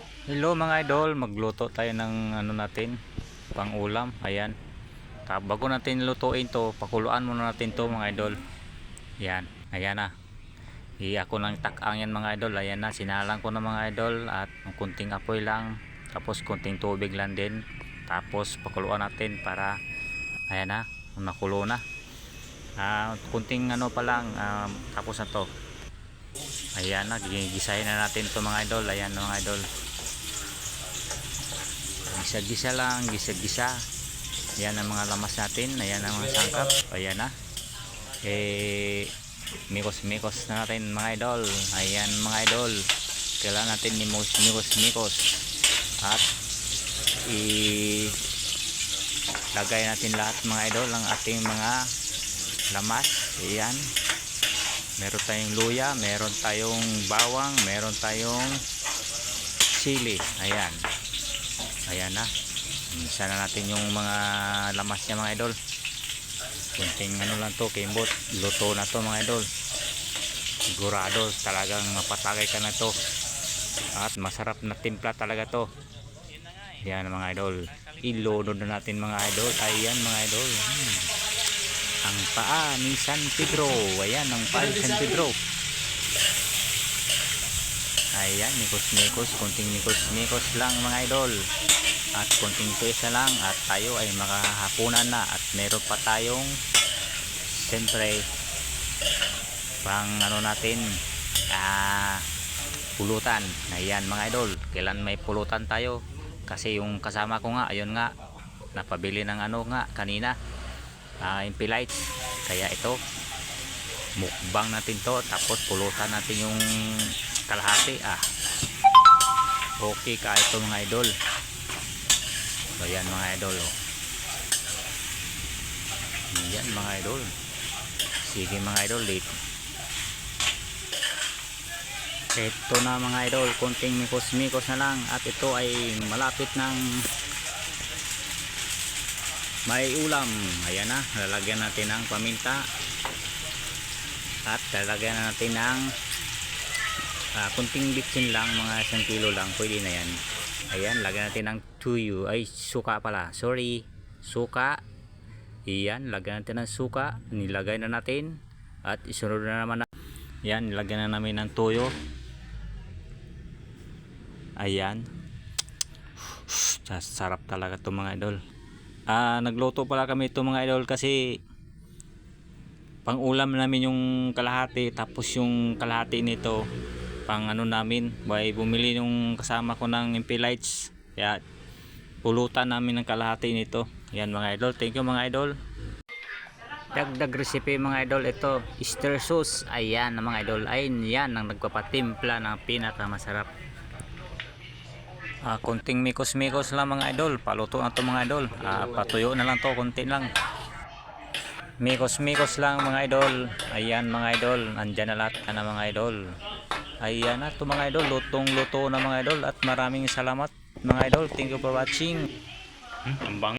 Hello mga idol, magluto tayo ng ano natin, pang ulam. Ayan. Bago natin lutuin to, pakuluan muna natin to mga idol. Yan, ayan na. Ako lang takang yan mga idol. Ayan na, sinalang ko na mga idol at kunting apoy lang. Tapos kunting tubig lang din. Tapos pakuluan natin para ayan na, nakulo na. Kunting ano pa lang, tapos na to. Ayan na, gigisahin na natin to mga idol. Ayan mga idol. Gisa-gisa lang, gisa-gisa. Ayan ang mga lamas natin. Ayan ang mga sangkap. Ayan na. Mikos-mikos na natin mga idol. Ayan mga idol. Kailangan natin ni mikos-mikos. At ilagay natin lahat mga idol ang ating mga lamas. Ayan. Meron tayong luya, meron tayong bawang, meron tayong sili. Ayan. Ayan na. Isa na natin yung mga lamas niya mga idol. Kunting ano lang to, kimbot. Luto na to mga idol. Sigurado talagang mapatagay ka na to. At masarap na timpla talaga to. Ayan mga idol. Ilunod na natin mga idol. Ayan mga idol. Ang paa ni San Pedro. Ayan ang paa ni San Pedro. Ayan, mikos-mikos, kunting mikos-mikos lang mga idol. At kunting pesa lang at tayo ay makahapunan na. At meron pa tayong siyempre pang ano natin, pulutan. Ayan mga idol, kailan may pulutan tayo. Kasi yung kasama ko nga, ayun nga, napabili ng ano nga kanina, impilites. Kaya ito, mukbang natin to. Tapos pulutan natin yung kalahati. Okay ka ito mga idol. So yan mga idol. Yan mga idol. Sige mga idol, dito. Ito na mga idol, konting mikos-mikos na lang. At ito ay malapit ng may ulam. Ayan na, lalagyan natin ng paminta. At lalagyan natin ng kunting bitsin lang, mga 1 kilo lang, pwede na yan. Ayan, lagyan natin ng tuyo, ay suka pala, sorry, suka. Ayan, lagyan natin ng suka, nilagay na natin. At isunod na naman na. Ayan, nilagyan na namin ng tuyo. Ayan, sarap talaga ito mga idol. Nagluto pala kami ito mga idol kasi pang ulam namin yung kalahati. Tapos yung kalahati nito pang ano namin, bumili yung kasama ko ng impilites. Kaya pulutan namin ng kalahati nito. Yan mga idol, thank you mga idol. Dagdag recipe mga idol, ito Easter sauce. Ayan mga idol, ay yan ang nagpapatimpla ng pinakamasarap. Kunting mikos-mikos lang mga idol, paluto na to mga idol. Patuyo na lang to, konti lang. Mikos-mikos lang mga idol. Ayan mga idol, andyan na lahat na mga idol. Ayan na ito mga idol, lutong luto na mga idol. At maraming salamat mga idol, thank you for watching.